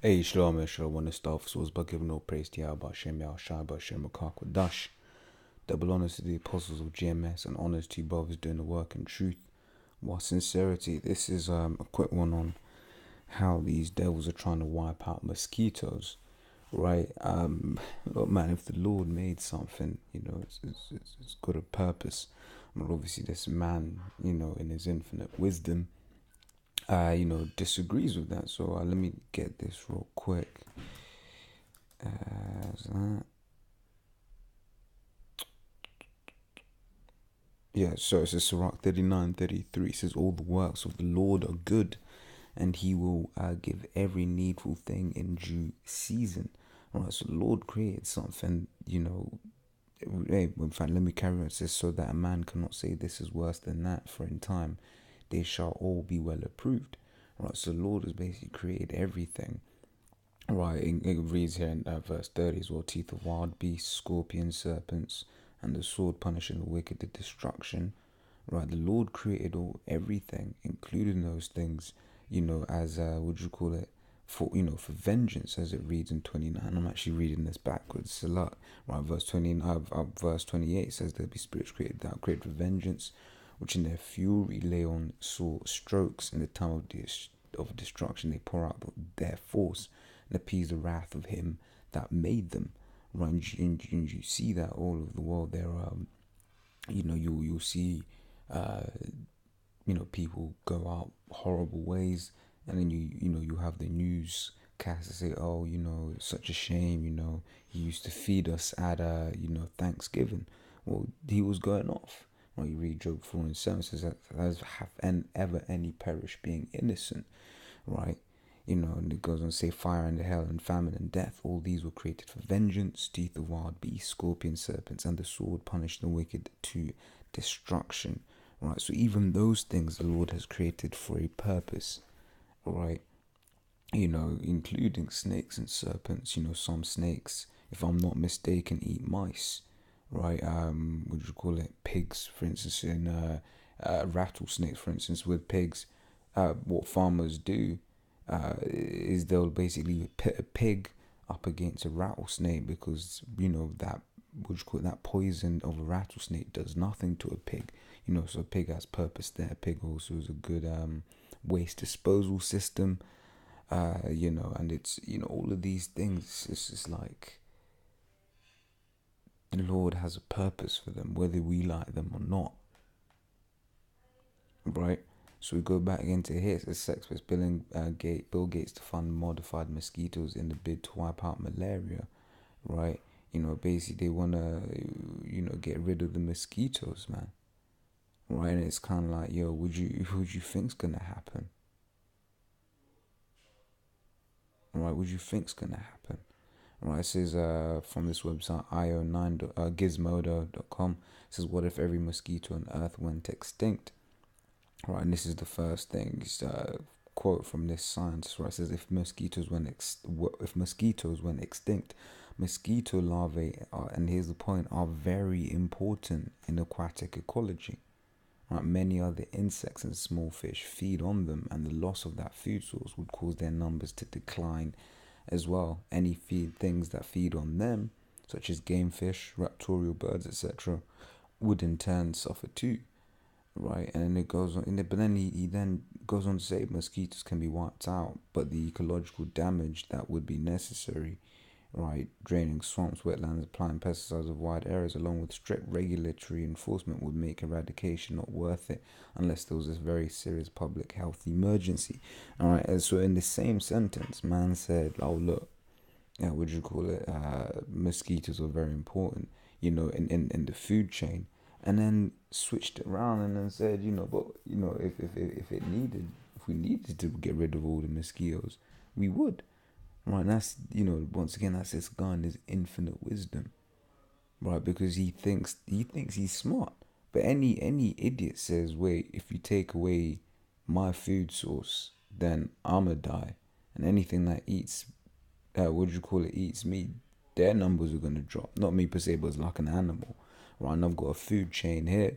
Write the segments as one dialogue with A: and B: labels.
A: Hey, Shalom, I want to start off by giving all praise to Yahweh, Shem Yahushua, Shem Dash. Double honors to the apostles of GMS and honors to you brothers doing the work in truth. While sincerity, this is a quick one on how these devils are trying to wipe out mosquitoes, right? Look, man, if the Lord made something, it's got a purpose. But obviously, this man, in his infinite wisdom, disagrees with that. So let me get this real quick. So it says Sirach 39:33. It says, all the works of the Lord are good, and he will give every needful thing in due season. Alright, so the Lord created something, in fact, let me carry on. It says, so that a man cannot say this is worse than that, for in time they shall all be well approved. Right, so the Lord has basically created everything. Right, it reads here in verse 30 as well, teeth of wild beasts, scorpions, serpents, and the sword punishing the wicked, the destruction. Right, the Lord created everything, including those things, as for vengeance, as it reads in 29. I'm actually reading this backwards a lot. Right, verse 28 says there'll be spirits created that created for vengeance, which in their fury lay on sore strokes. In the time of destruction they pour out their force and appease the wrath of him that made them. Right, and you see that all over the world. There are, you'll see, people go out horrible ways, and then you have the news cast to say, oh, it's such a shame. He used to feed us at Thanksgiving. Well, he was going off. Well, you read Job 4:7 says that as have ever any perish being innocent, right? And it goes on to say fire and hell and famine and death, all these were created for vengeance, teeth of wild beasts, scorpions, serpents, and the sword punished the wicked to destruction, right? So even those things the Lord has created for a purpose, right? Including snakes and serpents. Some snakes, if I'm not mistaken, eat mice, right? Pigs, for instance, and rattlesnakes, for instance, with pigs. What farmers do is they'll basically pit a pig up against a rattlesnake, because that poison of a rattlesnake does nothing to a pig. So a pig has purpose there. A pig also is a good waste disposal system. And it's all of these things. It's just like the Lord has a purpose for them, whether we like them or not. Right. So we go back into here. It says sex was Bill Gates to fund modified mosquitoes in the bid to wipe out malaria, right? Basically they want to, get rid of the mosquitoes, man. Right? And it's kind of like, yo, would you think's gonna happen? Right? What do you think's gonna happen? Right? It says from this website Gizmodo.com. It says, what if every mosquito on Earth went extinct? Right, and this is the first thing. It's a quote from this scientist. Right, it says if mosquitoes went extinct, mosquito larvae and here's the point, are very important in aquatic ecology. Right, many other insects and small fish feed on them, and the loss of that food source would cause their numbers to decline as well. Any things that feed on them, such as game fish, raptorial birds, etc., would in turn suffer too. Right, and then it goes on. But then he then goes on to say mosquitoes can be wiped out, but the ecological damage that would be necessary, right, draining swamps, wetlands, applying pesticides of wide areas, along with strict regulatory enforcement, would make eradication not worth it unless there was a very serious public health emergency. All right, and so in the same sentence, man said, "Oh look, mosquitoes are very important, in the food chain." And then switched it around and then said, if we needed to get rid of all the mosquitoes, we would. Right, and that's, once again, that's this guy and his infinite wisdom. Right, because he thinks he's smart. But any idiot says, wait, if you take away my food source, then I'ma die. And anything that eats me, their numbers are gonna drop. Not me per se, but it's like an animal. Right, and I've got a food chain here.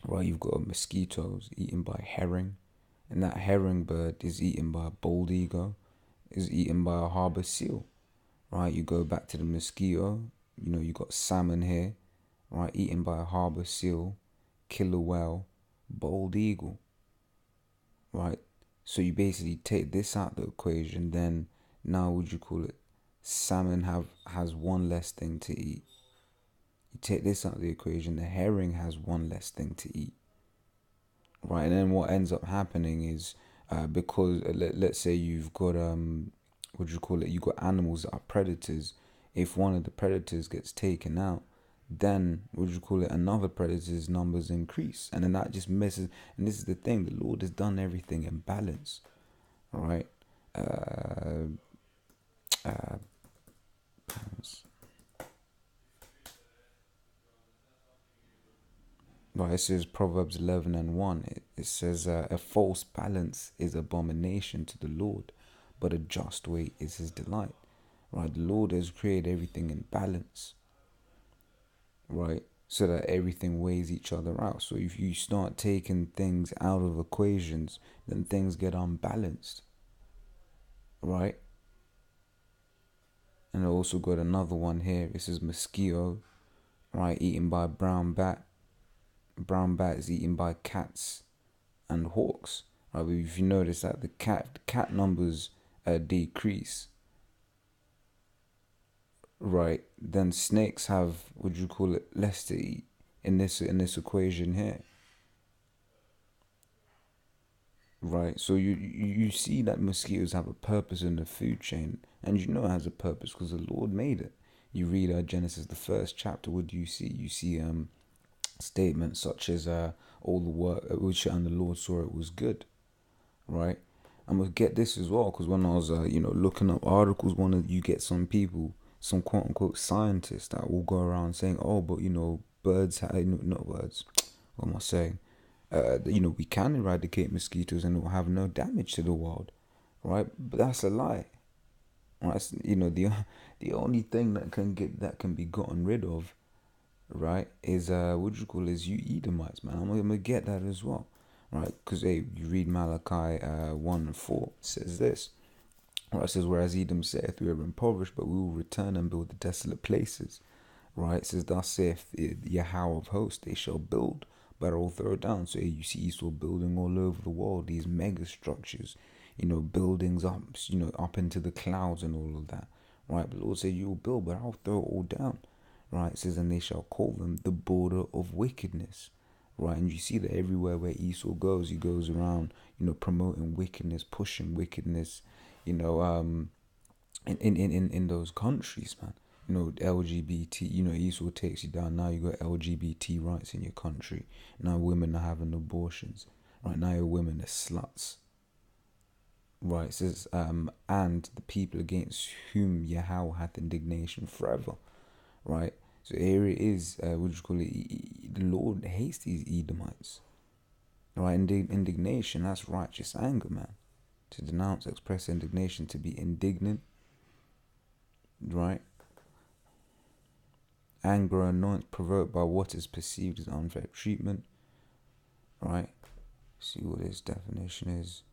A: Right, you've got mosquitoes eaten by herring, and that herring bird is eaten by a bald eagle. is eaten by a harbor seal, right? You go back to the mosquito, you got salmon here, right? Eaten by a harbor seal, killer whale, bald eagle, right? So you basically take this out of the equation, then now salmon has one less thing to eat. You take this out of the equation, the herring has one less thing to eat, right? And then what ends up happening is because let's say you've got you got animals that are predators. If one of the predators gets taken out, then another predator's numbers increase, and then that just messes. And this is the thing: the Lord has done everything in balance, all right? Right, it says Proverbs 11:1. It says a false balance is abomination to the Lord, but a just weight is his delight. Right, the Lord has created everything in balance, right, so that everything weighs each other out. So if you start taking things out of equations, then things get unbalanced, right? And I also got another one here. This is mosquito, right, eaten by brown bat. Brown bat is eaten by cats and hawks. Right, but if you notice that the cat numbers decrease, right, then snakes have less to eat in this equation here, right? So you see that mosquitoes have a purpose in the food chain, and it has a purpose because the Lord made it. You read Genesis, the first chapter. What do you see? You see statements such as all the work which and the Lord saw it was good, right? I'm gonna get this as well because when I was looking up articles, you get some people, some quote unquote scientists that will go around saying, oh, but birds not birds, what am I saying? We can eradicate mosquitoes and it will have no damage to the world, right? But that's a lie. Right? The only thing that can be gotten rid of, right, is is you Edomites, man. I'm gonna get that as well, right? Because you read Malachi 1:4, it says this. Right, it says, whereas Edom saith, we are impoverished, but we will return and build the desolate places. Right, it says, thus saith Yahweh of hosts, they shall build, but I will throw down. So you see Esau building all over the world, these mega structures, buildings up, up into the clouds and all of that. Right, but the Lord said, you will build, but I'll throw it all down. Right, it says, and they shall call them the border of wickedness. Right, and you see that everywhere where Esau goes, he goes around, promoting wickedness, pushing wickedness, in those countries, man. LGBT, Esau takes you down. Now you got LGBT rights in your country. Now women are having abortions. Right, now your women are sluts. Right, it says, and the people against whom Yahweh hath indignation forever. Right, so here it is, the Lord hates these Edomites. Right, indignation, that's righteous anger, man. To denounce, express indignation, to be indignant, right? Anger or annoyance provoked by what is perceived as unfair treatment, right? See what his definition is.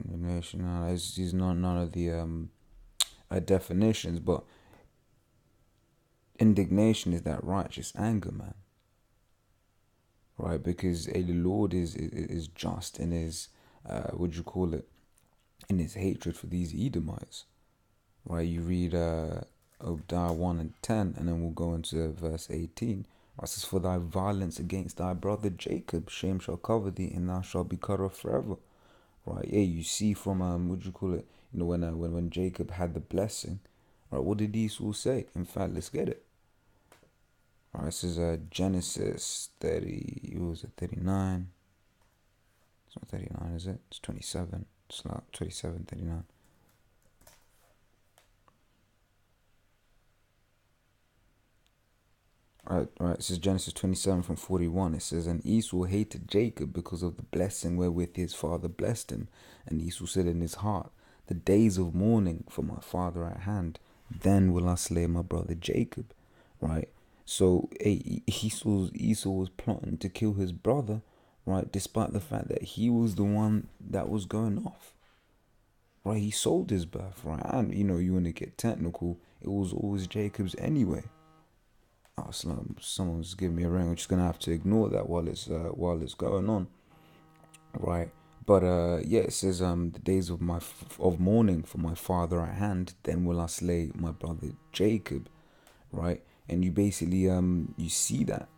A: Indignation, these not none of the definitions, but indignation is that righteous anger, man. Right, because the Lord is just in his in his hatred for these Edomites. Right, you read Obadiah 1:10, and then we'll go into verse 18. It says, for thy violence against thy brother Jacob, shame shall cover thee, and thou shalt be cut off forever. Right, yeah, you see from when Jacob had the blessing, right, what did Esau say? In fact, let's get it. Alright, this is Genesis 30, what was it, 39? It's not 39, is it? It's 27. It's like 27, 39. Alright, this is Genesis 27 from 41. It says, and Esau hated Jacob because of the blessing wherewith his father blessed him. And Esau said in his heart, the days of mourning for my father are at hand. Then will I slay my brother Jacob. Right? So Esau was plotting to kill his brother, right? Despite the fact that he was the one that was going off, right? He sold his birthright, and you want to get technical, it was always Jacob's anyway. Oh, someone's giving me a ring. I'm just gonna have to ignore that while it's going on, right? But yeah, it says the days of mourning for my father at hand. Then will I slay my brother Jacob, right? And you basically you see that,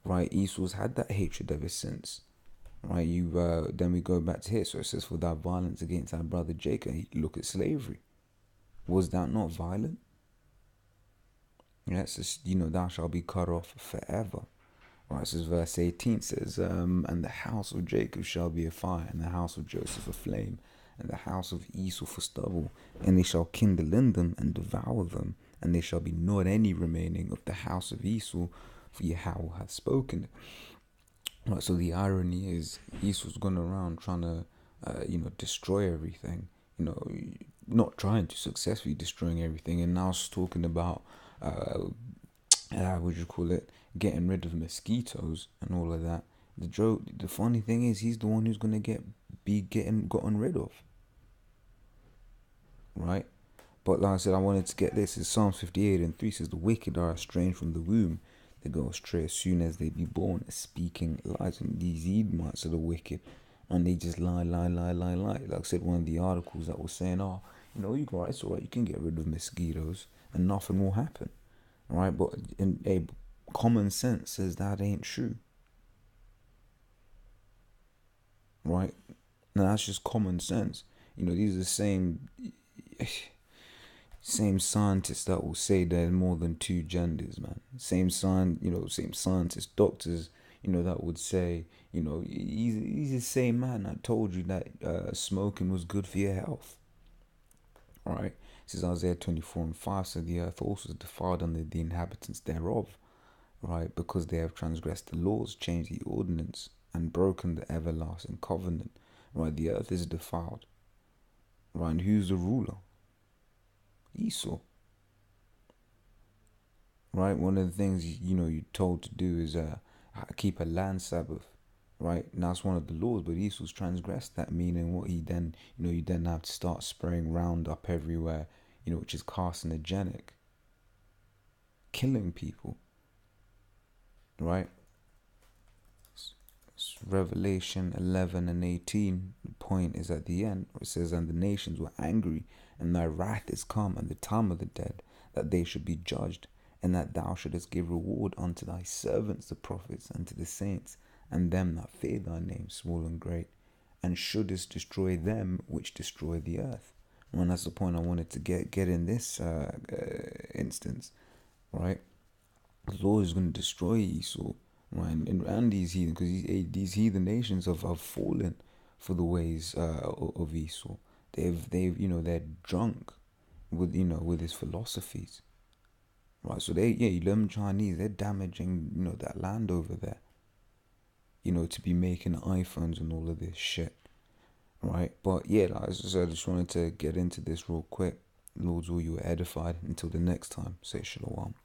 A: right? Esau's had that hatred ever since, right? Then we go back to here. So it says, for that violence against our brother Jacob. Look at slavery. Was that not violent? Yeah, it says, thou shalt be cut off forever. Right, it says verse 18 says, and the house of Jacob shall be a fire, and the house of Joseph a flame, and the house of Esau for stubble, and they shall kindle in them and devour them, and there shall be not any remaining of the house of Esau, for Yahweh hath spoken. Right, so the irony is Esau's gone around trying to, destroy everything. Not trying to successfully destroying everything, and now it's talking about, what you call it, getting rid of mosquitoes and all of that. The funny thing is, he's the one who's gonna be gotten rid of, right? But like I said, I wanted to get this. Is Psalms 58:3 says, the wicked are estranged from the womb; they go astray as soon as they be born, speaking lies. And these Edomites are the wicked, and they just lie. Like I said, one of the articles that was saying, it's alright, you can get rid of mosquitoes and nothing will happen, right? But common sense says that ain't true, right? Now that's just common sense. These are the same scientists that will say there's more than two genders, man. Same scientists, doctors, that would say, he's the same man that told you that smoking was good for your health, right? This is Isaiah 24:5, so the earth also is defiled under the inhabitants thereof, right? Because they have transgressed the laws, changed the ordinance, and broken the everlasting covenant, right? The earth is defiled, right? And who's the ruler? Esau, right? One of the things you're told to do is keep a land Sabbath, right? And that's one of the laws, but Esau's transgressed that, meaning what he then you then have to start spraying Roundup everywhere, which is carcinogenic, killing people, right? Revelation 11:18. The point is at the end where it says, and the nations were angry, and thy wrath is come, and the time of the dead, that they should be judged, and that thou shouldest give reward unto thy servants the prophets, and to the saints, and them that fear thy name, small and great, and shouldest destroy them which destroy the earth. And that's the point I wanted to get in this instance, right? The Lord is going to destroy Esau, right? And these heathen, because these heathen nations have fallen for the ways of Esau. They've they're drunk with his philosophies, right? So them Chinese, they're damaging that land over there, to be making iPhones and all of this shit, right? But yeah, like I just wanted to get into this real quick. Lord's will you are edified. Until the next time, say shalom.